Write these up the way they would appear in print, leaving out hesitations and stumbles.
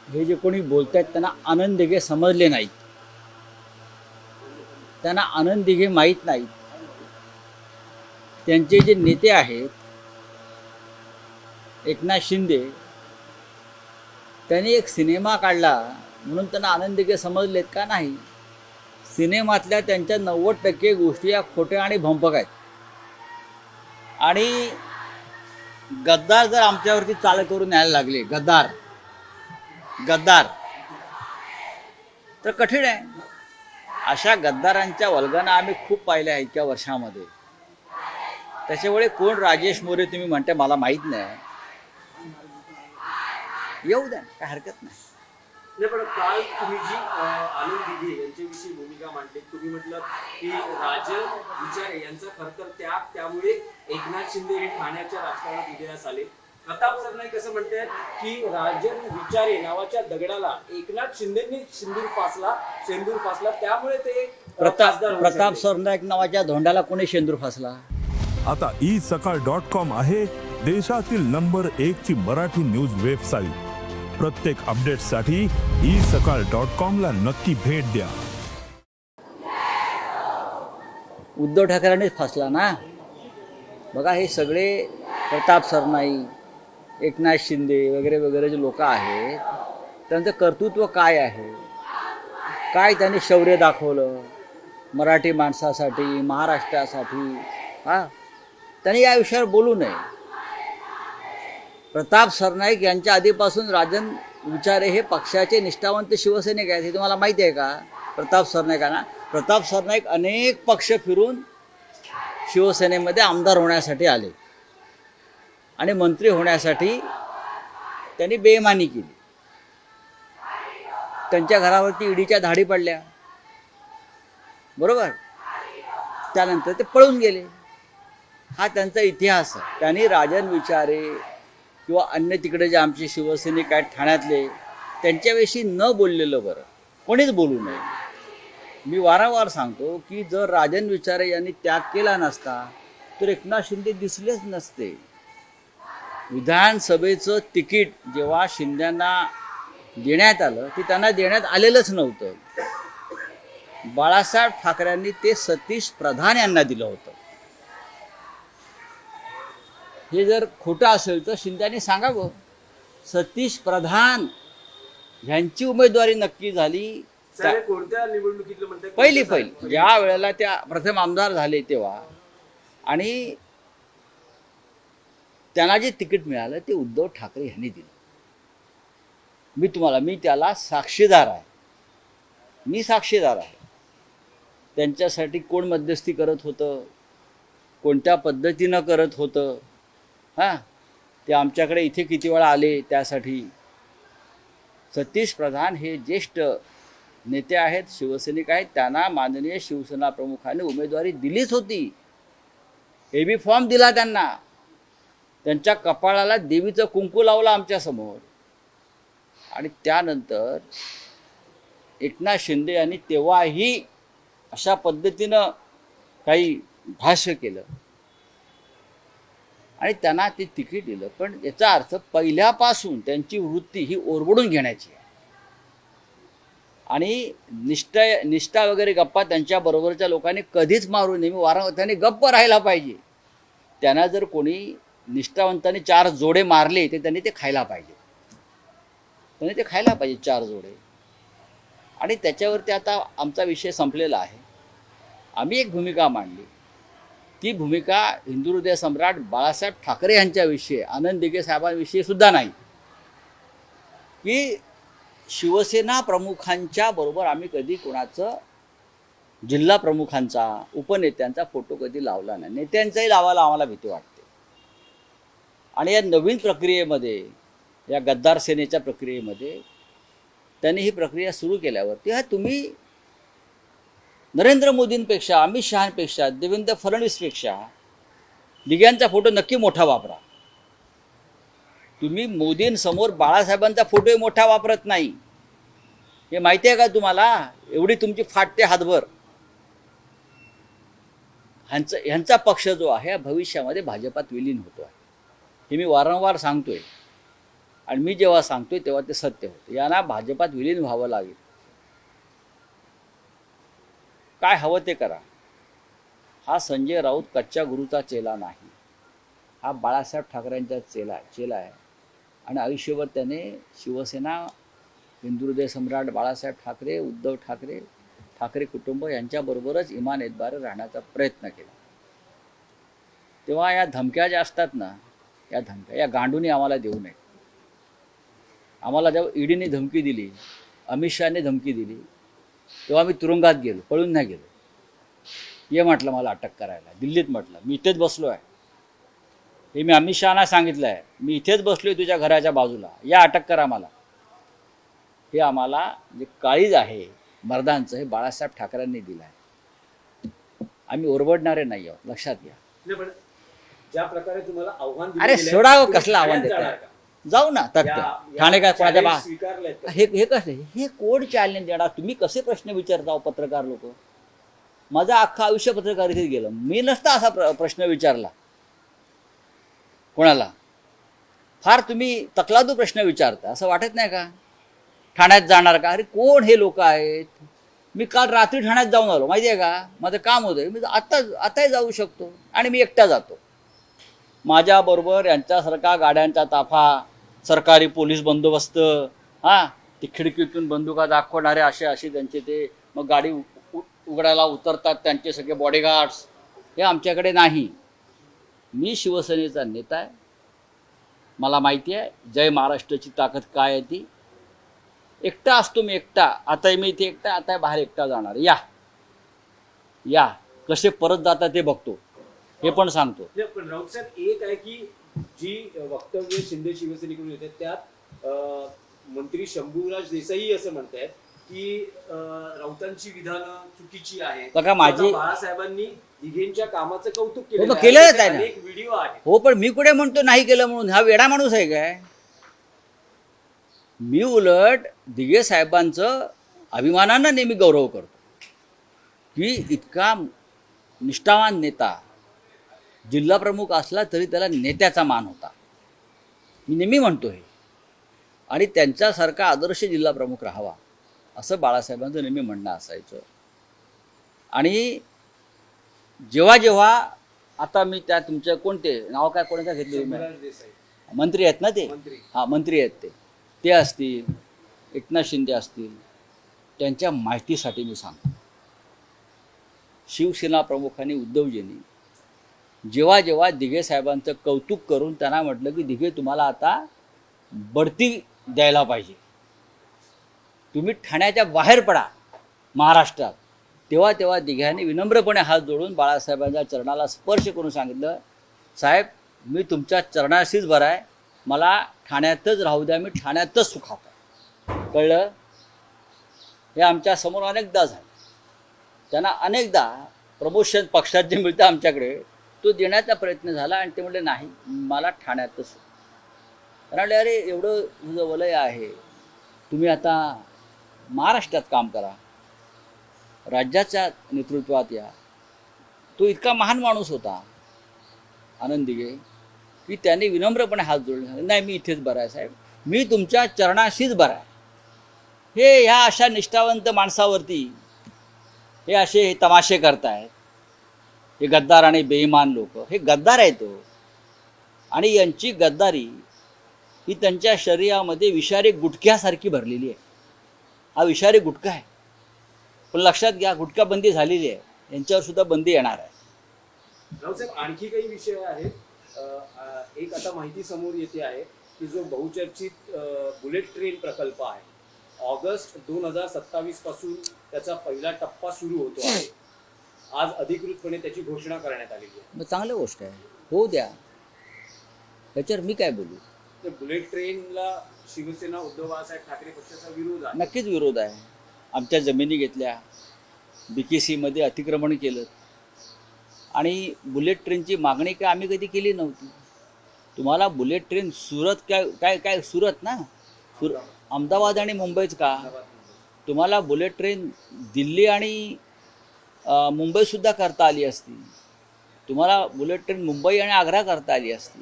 हे जे कोणी बोलत आहेत त्यांना आनंद दिघे समजले नाहीत, त्यांना आनंद दिघे माहीत नाहीत. त्यांचे जे नेते आहेत एकनाथ शिंदे, त्यांनी एक सिनेमा काढला म्हणून त्यांना आनंद दिघे समजलेत का? नाही. सिनेमातल्या त्यांच्या 90% गोष्टी या खोट्या आणि भंपक आहेत. आणि गद्दार जर आमच्यावरती चाल करून यायला लागले, गद्दार गद्दार तर कठीण आहे. अशा गद्दारांच्या वल्गना आम्ही खूप पाहिल्या आहेत इतक्या वर्षामध्ये. त्याच्यामुळे कोण राजेश मोरे तुम्ही म्हणते मला माहीत नाही, येऊ द्या, काय हरकत नाही. नाही, पण काल तुम्ही जी आनंद दिघे यांच्याविषयी भूमिका मांडली, तुम्ही म्हटलं की राजन विचारे यांचा खरं तर त्यामुळे एकनाथ शिंदे हे ठाण्याच्या राजकारणात उदयास आले. प्रताप सरनाईक असं म्हणतात की राजन विचारे नावाच्या दगडाला एकनाथ शिंदेंनी शेंदूर फासला त्यामुळे ते प्रताप सरनाईक नावाच्या धोंडाला कोणी शेंदूर फासला? आता isakal.com आहे देशातील नंबर 1 ची मराठी न्यूज वेबसाईट. प्रत्येक अपडेटसाठी isakal.com ला नक्की भेट द्या. उद्धव ठाकरेंनीच फासला ना. बघा, हे सगळे प्रताप सरनाईक, एकनाथ शिंदे वगैरे वगैरे जे लोक आहेत, त्यांचं कर्तृत्व काय आहे, काय त्यांनी शौर्य दाखवलं मराठी माणसासाठी, महाराष्ट्रासाठी, हां, त्यांनी या विषयावर बोलू नये. प्रताप सरनाईक यांच्या आधीपासून राजन विचारे हे पक्षाचे निष्ठावंत शिवसैनिक आहेत. हे तुम्हाला माहिती आहे का? प्रताप सरनाईक अनेक पक्ष फिरून शिवसेनेमध्ये आमदार होण्यासाठी आले आणि मंत्री होण्यासाठी त्यांनी बेईमानी केली. त्यांच्या घरावरती ईडीच्या धाडी पडल्या, बरोबर. त्यानंतर ते पळून गेले. हा त्यांचा इतिहास आहे. त्यांनी राजन विचारे किंवा अन्य तिकडे जे आमचे शिवसैनिक आहेत ठाण्यातले, त्यांच्याविषयी न बोललेलं बरं. कोणीच बोलू नये. मी वारंवार सांगतो की जर राजन विचारे यांनी त्याग केला नसता तर एकनाथ शिंदे दिसलेच नसते. विधानसभेचं तिकीट जेव्हा शिंद्यांना देण्यात आलं ते त्यांना देण्यात आलेलंच नव्हतं. बाळासाहेब ठाकरेंनी ते सतीश प्रधान यांना दिलं होतं. हे जर खोटं असेल तर शिंद्यांनी सांगावं. सतीश प्रधान ह्यांची उमेदवारी नक्की झाली कोणत्या निवडणुकीतलं म्हणतात? पहिली ज्या वेळेला त्या प्रथम आमदार झाले तेव्हा, आणि त्यांना जे तिकीट मिळालं ते उद्धव ठाकरे यांनी दिलं. मी त्याला साक्षीदार आहे. त्यांच्यासाठी कोण मध्यस्थी करत होतं, कोणत्या पद्धतीनं करत होतं, हां, ते आमच्याकडे इथे किती वेळा आले. त्यासाठी सतीश प्रधान हे ज्येष्ठ नेते आहेत, शिवसैनिक आहेत. त्यांना माननीय शिवसेना प्रमुखांनी उमेदवारी दिलीच होती. एबी फॉर्म दिला त्यांना. त्यांच्या कपाळाला देवीचं कुंकू लावलं आमच्यासमोर. आणि त्यानंतर एकनाथ शिंदे यांनी तेव्हाही अशा पद्धतीनं काही भाष्य केलं आणि त्यांना ते तिकीट दिलं. पण याचा अर्थ पहिल्यापासून त्यांची वृत्ती ही ओरबडून घेण्याची आहे. आणि निष्ठा वगैरे गप्पा त्यांच्याबरोबरच्या लोकांनी कधीच मारू नये. मी वारंवार त्यांनी गप्प राहायला पाहिजे. त्यांना जर कोणी निष्ठावंतांनी 4 जोडे मारले तर त्यांनी ते खायला पाहिजे. 4 जोडे. आणि त्याच्यावरती आता आमचा विषय संपलेला आहे. आम्ही एक भूमिका मांडली. ती भूमिका हिंदू हृदय सम्राट बाळासाहेब ठाकरे यांच्याविषयी, आनंद दिघे साहेबांविषयी सुद्धा नाही, की शिवसेना प्रमुखांच्या बरोबर आम्ही कधी कोणाचं, जिल्हा प्रमुखांचा, उपनेत्यांचा फोटो कधी लावला नाही. नेत्यांचाही लावायला आम्हाला भीती वाटते. आणि या नवीन प्रक्रियेमध्ये, या गद्दार सेनेच्या प्रक्रियेमध्ये त्यांनी ही प्रक्रिया सुरू केल्यावरती तुम्ही नरेंद्र मोदींपेक्षा, अमित शहांपेक्षा, देवेंद्र फडणवीसपेक्षा दिघ्यांचा फोटो नक्की मोठा वापरा. तुम्ही मोदींसमोर बाळासाहेबांचा फोटोही मोठा वापरत नाही. हे माहिती आहे का तुम्हाला? एवढी तुमची फाटते हातभर. ह्यांचा पक्ष जो आहे भविष्यामध्ये भाजपात विलीन होतो आहे. हे मी वारंवार सांगतोय. आणि मी जेव्हा सांगतोय तेव्हा ते सत्य होतं. यांना भाजपात विलीन व्हावं लागेल. काय हवं ते करा. हा संजय राऊत कच्च्या गुरूचा चेला नाही. हा बाळासाहेब ठाकरेंचा चेला आहे. आणि आयुष्यभर त्याने शिवसेना, हिंदुहृदय सम्राट बाळासाहेब ठाकरे, उद्धव ठाकरे, ठाकरे कुटुंब यांच्याबरोबरच इमान एतबारे राहण्याचा प्रयत्न केला. तेव्हा या धमक्या ज्या असतात ना, या धमक्या या गांडूने आम्हाला देऊ नये. आम्हाला जेव्हा ईडीने धमकी दिली, अमित शहाने धमकी दिली, तेव्हा मी तुरुंगात गेलो, पळून नाही गेलो. ये म्हटलं मला अटक करायला, दिल्लीत म्हटलं मी इथेच बसलो आहे. हे मी अमित शहाना सांगितलं आहे, मी इथेच बसलो आहे तुझ्या घराच्या बाजूला, या अटक करा मला. हे आम्हाला जे काळीज आहे मर्दांचं, हे बाळासाहेब ठाकरेंनी दिलं आहे. आम्ही ओरबडणारे नाही आहोत, लक्षात घ्या. नाही, पण ज्या प्रकारे तुम्हाला आव्हान दिलं अरे गेलंय, सोडा हो, तुम्ही कसलं आव्हान ठाण्यात देताय? जाणार का? जाऊ ना तत्त्व या- ठाणे काय कोणाच्या challenge स्वीकारलंय का? हे कसं हे कोण चॅलेंज देणार? तुम्ही कसे प्रश्न विचारता हो पत्रकार लोक? माझं अख्खं आयुष्य पत्रकारितेत गेलं. मी नसता असा प्रश्न विचारला कोणाला. फार तुम्ही तकलादू प्रश्न विचारता, असं वाटत नाही का? ठाण्यात जाणार का? अरे कोण हे लोक आहेत? मी काल रात्री ठाण्यात जाऊन आलो, माहिती आहे का? माझं काम होतं, मी आताही जाऊ शकतो आणि मी एकटा जातो. माझ्याबरोबर यांच्यासारखा गाड्यांचा ताफा, सरकारी पोलीस बंदोबस्त, हां, ते खिडकीतून बंदुका दाखवणारे असे त्यांचे ते, मग गाडी उघडायला उतरतात त्यांचे सगळे बॉडीगार्ड्स, हे आमच्याकडे नाही. मी शिवसेनेचा नेता आहे, मला माहिती आहे जय महाराष्ट्राची ताकद काय आहे ती. एकटा असतो मी, एकटा. आता मी इथे एकटा, आता बाहेर एकटा जाणार. या कसे परत जातात ते बघतो, हे पण सांगतो. पण राऊत साहेब, एक आहे की जी वक्तव्य शिंदे शिवसेनेकडून येतात त्यात मंत्री शंभूराज देसाई असं म्हणतायत की राऊतांची विधानं चुकीची आहेत. बघा, माझी बाळासाहेबांनी दिघेंच्या कामाचं कौतुक हो, केलं, केलंच आहे ना. एक व्हिडिओ आहे. हो, पण मी कुठे म्हणतो नाही केलं म्हणून? हा वेडा माणूस आहे काय? मी उलट दिघे साहेबांचं अभिमानानं नेहमी गौरव करतो की इतका निष्ठावान नेता, जिल्हा प्रमुख असला तरी त्याला नेत्याचा मान होता. मी नेहमी म्हणतो हे. आणि त्यांच्यासारखा आदर्श जिल्हा प्रमुख राहावा असं बाळासाहेबांचं नेहमी म्हणणं असायचं. आणि जेव्हा आता मी त्या तुमच्या कोणते नाव काय कोणाचं घेतलं? शंभूराज देसाई मंत्री आहेत ना ते? मंत्री. हां, मंत्री आहेत ते असतील, एकनाथ शिंदे असतील. त्यांच्या माहितीसाठी मी सांगतो, शिवसेना प्रमुखांनी, उद्धवजींनी जेव्हा दिघे साहेबांचं कौतुक करून त्यांना म्हटलं की दिघे तुम्हाला आता बढती द्यायला पाहिजे, तुम्ही ठाण्याच्या बाहेर पडा महाराष्ट्रात, तेव्हा दिघ्याने विनम्रपणे हात जोडून बाळासाहेबांच्या चरणाला स्पर्श करून सांगितलं, साहेब मी तुमच्या चरणाशीच बरा आहे, मला ठाण्यातच राहू द्या, मी ठाण्यातच सुखात आहे. कळलं? हे आमच्या समोर अनेकदा झालं. त्यांना अनेकदा प्रमोशन पक्षात जे मिळतं आमच्याकडे तो देण्याचा प्रयत्न झाला आणि ते म्हणले नाही, मला ठाण्यातच सुख. त्यांना म्हणले अरे एवढं तुझं वलय आहे, तुम्ही आता महाराष्ट्रात काम करा, राज्याच्या नेतृत्वात या. तो इतका महान माणूस होता आनंद दिघे की त्यांनी विनम्रपणे हात जोडले, नाही मी इथेच बरा आहे साहेब, मी तुमच्या चरणाशीच बरा आहे. हे ह्या अशा निष्ठावंत माणसावरती हे असे तमाशे करतायत, हे गद्दार आणि बेईमान लोक. हे गद्दार आहेत तो, आणि यांची गद्दारी ही त्यांच्या शरीरामध्ये विषारी गुटख्यासारखी भरलेली आहे. हा विषारी गुटखा आहे. पण लक्षात घ्या, गुटखा बंदी झालेली आहे, यांच्यावर सुद्धा बंदी येणार आहे. रावसाहेब, आणखी काही विषय आहेत. एक आता माहिती समोर येते आहे की जो बहुचर्चित बुलेट ट्रेन प्रकल्प आहे, ऑगस्ट 2027 पासून त्याचा पहिला टप्पा सुरू होतो आहे. आज अधिकृतपणे त्याची घोषणा करण्यात आलेली आहे. मग चांगली गोष्ट आहे, होऊ द्या, त्याच्यावर मी काय बोलू. तर बुलेट ट्रेनला शिवसेना, उद्धव बाळासाहेब ठाकरे पक्षाचा विरोध आहे. नक्कीच विरोध आहे. आमच्या जमिनी घेतल्या, BKC अतिक्रमण केलं, आणि बुलेट ट्रेनची मागणी काय आम्ही कधी केली नव्हती. तुम्हाला बुलेट ट्रेन सुरत काय सुरत ना, अहमदाबाद आणि मुंबईच का? तुम्हाला बुलेट ट्रेन दिल्ली आणि मुंबईसुद्धा करता आली असती. तुम्हाला बुलेट ट्रेन मुंबई आणि आग्रा करता आली असती.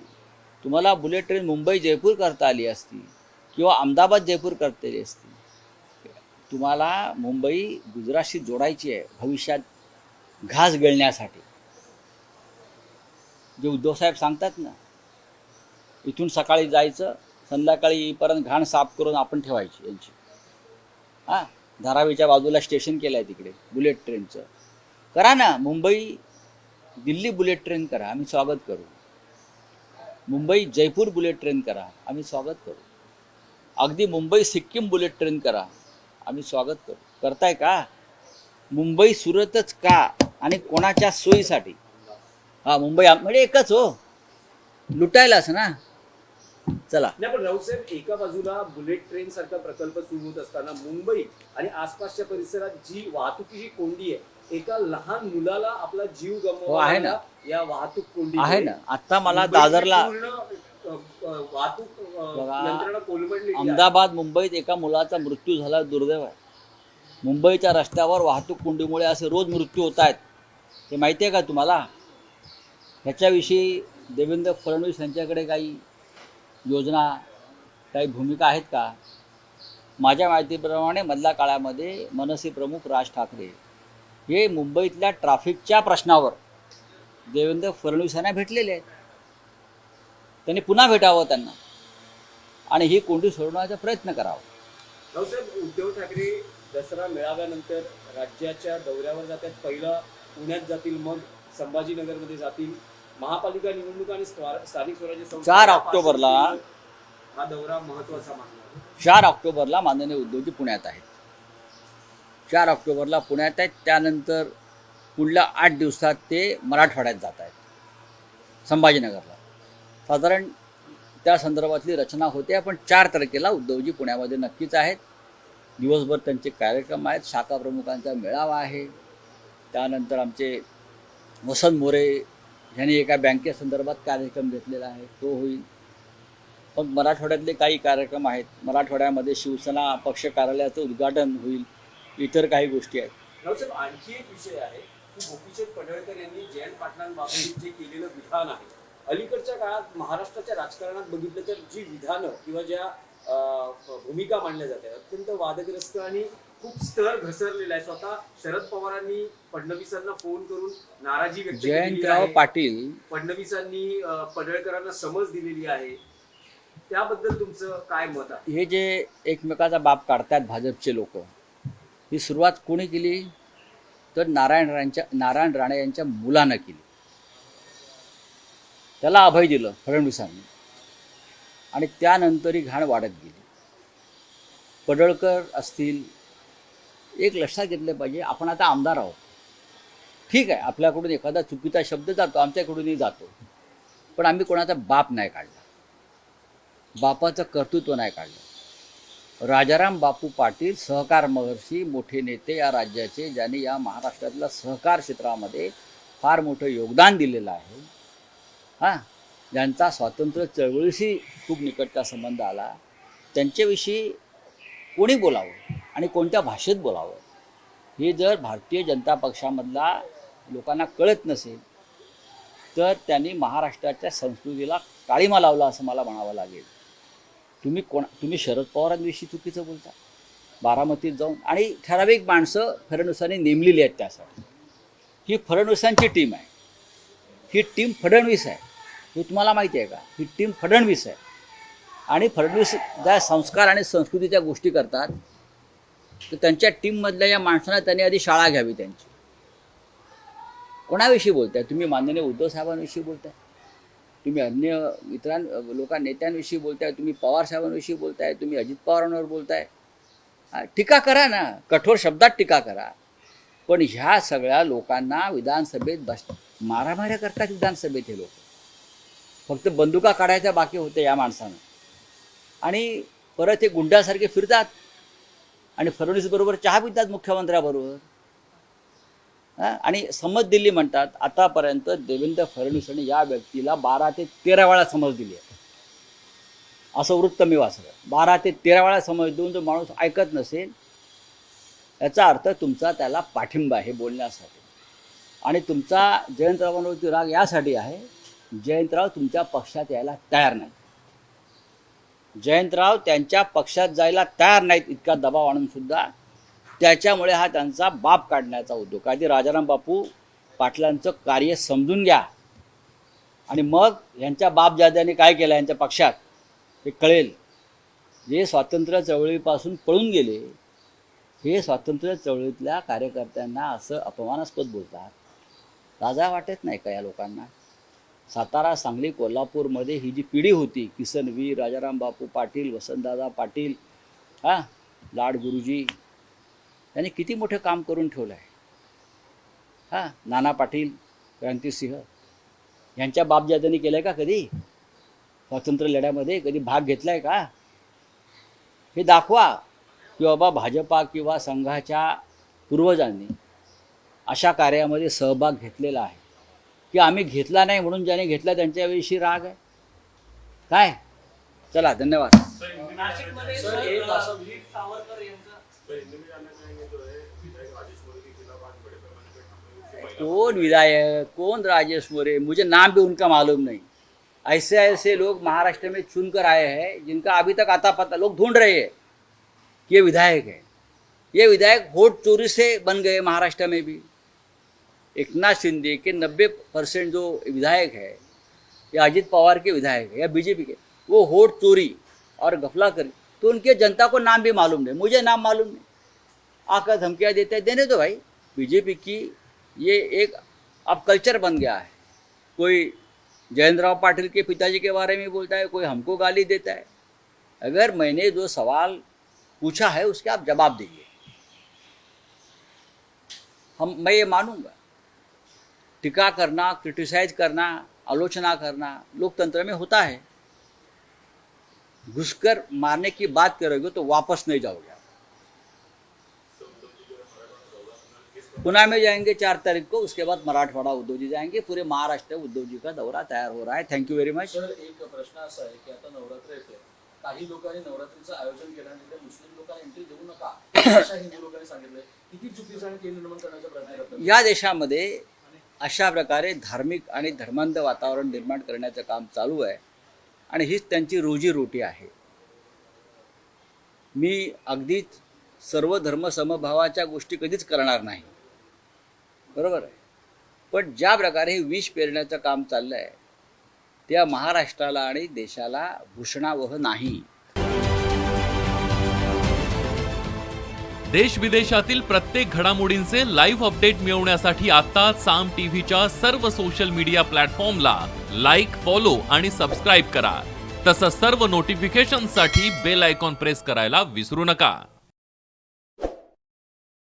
तुम्हाला बुलेट ट्रेन मुंबई जयपूर करता आली असती. किंवा अहमदाबाद जयपूर करतेली असतील, तुम्हाला मुंबई गुजरातशी जोडायची आहे भविष्यात घास गिळण्यासाठी. जे उद्धवसाहेब सांगतात ना, इथून सकाळी जायचं, संध्याकाळी येईपर्यंत घाण साफ करून आपण ठेवायची यांची. हां, धारावीच्या बाजूला स्टेशन केलं आहे तिकडे बुलेट ट्रेनचं. करा ना, मुंबई दिल्ली बुलेट ट्रेन करा, आम्ही स्वागत करू. मुंबई जयपूर बुलेट ट्रेन करा, आम्ही स्वागत करू. अगदी मुंबई सिक्कीम बुलेट ट्रेन करा, आम्ही स्वागत करू. करताय का? मुंबई सुरतच का आणि कोणाच्या सोयीसाठी? हा, मुंबई म्हणजे एकच हो, लुटायलाच ना. चला. नाही, पण राऊतसाहेब, एका बाजूला बुलेट ट्रेन सारखा प्रकल्प सुरू होत असताना मुंबई आणि आसपासच्या परिसरात जी वाहतुकीची कोंडी आहे, एका लहान मुलाला आपला जीव आहे गमवावा ना. या वाहतूक कोंडी आहे ना. आता मला दादरला वाहतूक बघा, यंत्रणा कोलमडलेली आहे. अहमदाबाद मुंबईत एका मुलाचा मृत्यू झाला, दुर्दैव आहे. मुंबईच्या रस्त्यावर वाहतूक कोंडीमुळे असे रोज मृत्यू होत आहेत, हे माहिती आहे का तुम्हाला? ह्याच्याविषयी देवेंद्र फडणवीस यांच्याकडे काही योजना, काही भूमिका आहेत का? माझ्या माहितीप्रमाणे मधल्या काळामध्ये मनसे प्रमुख राज ठाकरे हे मुंबईतल्या ट्रॅफिकच्या प्रश्नावर देवेंद्र फडणवीस यांना भेटलेले आहेत. त्यांनी पुन्हा भेटावं त्यांना आणि ही कोंडी सोडवण्याचा प्रयत्न करावा. राऊतसाहेब, उद्धव ठाकरे दसरा मेळाव्यानंतर राज्याच्या दौऱ्यावर जातात. पहिलं पुण्यात जातील, मग संभाजीनगरमध्ये जातील. महापालिका निवडणूक आणि स्थानिक स्वराज्य संस्था 4 ऑक्टोबरला हा दौरा महत्वाचा मानला. 4 ऑक्टोबरला माननीय उद्धवजी पुण्यात आहेत. 4 ऑक्टोबरला पुण्यात आहेत. त्यानंतर पुढल्या 8 दिवसात ते मराठवाड्यात जात आहेत, संभाजीनगरला. साधारण त्या संदर्भातली रचना होते. पण 4 तारखेला उद्धवजी पुण्यामध्ये नक्कीच आहेत. दिवसभर त्यांचे कार्यक्रम आहेत. शाखा प्रमुखांचा मेळावा आहे. त्यानंतर आमचे वसंत मोरे यांनी एका बँकेसंदर्भात कार्यक्रम घेतलेला आहे, तो होईल. मग मराठवाड्यातले काही कार्यक्रम आहेत. मराठवाड्यामध्ये शिवसेना पक्ष कार्यालयाचं उद्घाटन होईल. इतर काही गोष्टी आहेत. राऊतसाहेब, आणखी एक विषय आहे की गोपीचंद पडळकर यांनी जयंत पाटलांबाबत जे केलेलं विधान आहे, अलीकडच्या काळात महाराष्ट्राच्या राजकारणात बघितलं तर जी विधानं किंवा ज्या भूमिका मांडल्या जातात अत्यंत वादग्रस्त आणि खूप स्तर घसरलेला आहे. स्वतः शरद पवारांनी फडणवीसांना फोन करून नाराजी व्यक्त केली जयंतराव आहे. पाटील फडणवीसांनी पडळकरांना समज दिलेली आहे. त्याबद्दल तुमचं काय मत आहे? हे जे एकमेकाचा बाप काढतात भाजपचे लोक, ही सुरुवात कोणी केली तर नारायण राणे यांच्या मुलानं केली. त्याला अभय दिलं फडणवीसांनी आणि त्यानंतर ही घाण वाढत गेली. पडळकर असतील, एक लक्षात घेतलं पाहिजे, आपण आता आमदार आहोत. ठीक आहे, आपल्याकडून एखादा चुकीचा शब्द जातो, आमच्याकडूनही जातो, पण आम्ही कोणाचा बाप नाही काढला, बापाचं कर्तृत्व नाही काढलं. राजाराम बापू पाटील सहकार महर्षी, मोठे नेते या राज्याचे, ज्यांनी या महाराष्ट्रातल्या सहकार क्षेत्रामध्ये फार मोठं योगदान दिलेलं आहे. हां, ज्यांचा स्वातंत्र्य चळवळीशी खूप निकटचा संबंध आला, त्यांच्याविषयी कोणी बोलावं आणि कोणत्या भाषेत बोलावं हे जर भारतीय जनता पक्षामधला लोकांना कळत नसेल तर त्यांनी महाराष्ट्राच्या संस्कृतीला काळीमा लावला असं मला म्हणावं लागेल. तुम्ही शरद पवारांविषयी चुकीचं बोलता बारामतीत जाऊन, आणि ठराविक माणसं फडणवीसांनी नेमलेली आहेत त्यासाठी. ही फडणवीसांची टीम आहे, ही टीम फडणवीस आहे, हे तुम्हाला माहिती आहे का? ही टीम फडणवीस आहे. आणि फडणवीस ज्या संस्कार आणि संस्कृतीच्या गोष्टी करतात तर त्यांच्या टीममधल्या या माणसांना त्यांनी आधी शाळा घ्यावी त्यांची. कोणाविषयी बोलताय तुम्ही? माननीय उद्धव साहेबांविषयी बोलताय, तुम्ही अन्य नेत्यांविषयी बोलताय, तुम्ही पवार साहेबांविषयी बोलताय, तुम्ही अजित पवारांवर बोलताय. टीका करा ना, कठोर शब्दात टीका करा, पण ह्या सगळ्या लोकांना विधानसभेत मारामाऱ्या करतात. विधानसभेत हे लोक फक्त बंदुका काढायच्या बाकी होते या माणसानं, आणि परत हे गुंडासारखे फिरतात आणि फडणवीसबरोबर चहा पितात मुख्यमंत्र्याबरोबर. आणि समज दिली म्हणतात. आतापर्यंत देवेंद्र फडणवीसांनी या व्यक्तीला 12 ते 13 वेळा समज दिली आहे, असं वृत्त मी वाचलं. 12 ते 13 वेळा समज देऊन जो माणूस ऐकत नसेल याचा अर्थ तुमचा त्याला पाठिंबा आहे बोलण्यासाठी. आणि तुमचा जयंतरावांवरती राग यासाठी आहे, जयंतराव तुमच्या पक्षात यायला तयार नाही. जयंतराव त्यांच्या पक्षात जायला तयार नाहीत इतका दबाव आणून सुद्धा त्याच्यामुळे हा त्यांचा बाप काढण्याचा उद्योग. आधी राजाराम बापू पाटलांचं कार्य समजून घ्या आणि मग यांच्या बापजाद्यांनी काय केलं यांच्या पक्षात ते कळेल. जे स्वातंत्र्य चळवळीपासून पळून गेले हे स्वातंत्र्य चळवळीतल्या कार्यकर्त्यांना असं अपमानास्पद बोलतात. लाजा वाटत नाही का या लोकांना? सातारा, सांगली, कोल्हापूरमध्ये ही जी पिढी होती, किसनवीर, राजाराम बापू पाटील, वसंतदादा पाटील, लाड गुरुजी, त्यांनी किती मोठं काम करून ठेवलं आहे. नाना पाटील, क्रांतिसिंह यांच्या बापजाद्यांनी केलं आहे का कधी? स्वातंत्र्य लढ्यामध्ये कधी भाग घेतला आहे का? हे दाखवा की बाबा भाजपा किंवा संघाच्या पूर्वजांनी अशा कार्यामध्ये सहभाग घेतलेला आहे की आम्ही घेतला नाही म्हणून ज्याने घेतला त्यांच्याविषयी राग आहे काय? चला, धन्यवाद. नाशिकमध्ये सर, एक असं वीर सावरकर यांचं कौन विधायक, कौन राजेश मोरे, मुझे नाम भी उनका मालूम नहीं. ऐसे ऐसे लोग महाराष्ट्र में चुनकर आए हैं जिनका अभी तक आता पता लोग ढूंढ रहे हैं कि ये विधायक है. ये विधायक वोट चोरी से बन गए महाराष्ट्र में भी. एकनाथ शिंदे के 90% जो विधायक है या अजित पवार के विधायक है या बीजेपी के, वो वोट चोरी और गफला करी तो उनके जनता को नाम भी मालूम नहीं. मुझे नाम मालूम नहीं, आकर धमकियाँ देते हैं. देने दो भाई. बीजेपी की ये एक अब कल्चर बन गया है. कोई जयंतराव पाटिल के पिताजी के बारे में बोलता है, कोई हमको गाली देता है. अगर मैंने जो सवाल पूछा है उसके आप जवाब दीजिए. मैं ये मानूंगा. टीका करना, क्रिटिसाइज करना, आलोचना करना लोकतंत्र में होता है. घुसकर मारने की बात करोगे तो वापस नहीं जाओगे. पुणे में जाएंगे 4 तारीख को, उसके बाद मराठवाडा उद्धव जी जाएंगे. पूरे महाराष्ट्र उद्धव जी का दौरा तैयार हो रहा है. Thank you very much. Sir, एक प्रश्न असा आहे की आता नवरात्र येते, काही लोकांनी नवरात्रीचं आयोजन केल्यानंतर मुस्लिम लोकांना एंट्री देऊ नका अशा हिंदू लोकांनी सांगितलंय. किती चुकीचं आणि केंद्र निर्माण करण्याचा प्रयत्न करतात. या देशामध्ये अशा प्रकारे धार्मिक आणि धर्मांध वातावरण निर्माण करण्याचं काम चालू आहे आणि हीच त्यांची रोजीरोटी आहे. मी अगदीच सर्व धर्म समभावाच्या गोष्टी कधीच करणार नाही, बरोबर आहे. पण ज्या प्रकारे हे विष पेरण्याचं काम चाललं आहे त्या महाराष्ट्राला आणि देशाला भूषणावह नाही. देश विदेशातील प्रत्येक घडामोडींचे लाईव्ह अपडेट मिळवण्यासाठी आता साम टीव्हीच्या सर्व सोशल मीडिया प्लॅटफॉर्मला लाईक, फॉलो आणि सबस्क्राईब करा. तसंच सर्व नोटिफिकेशनसाठी बेल आयकॉन प्रेस करायला विसरू नका.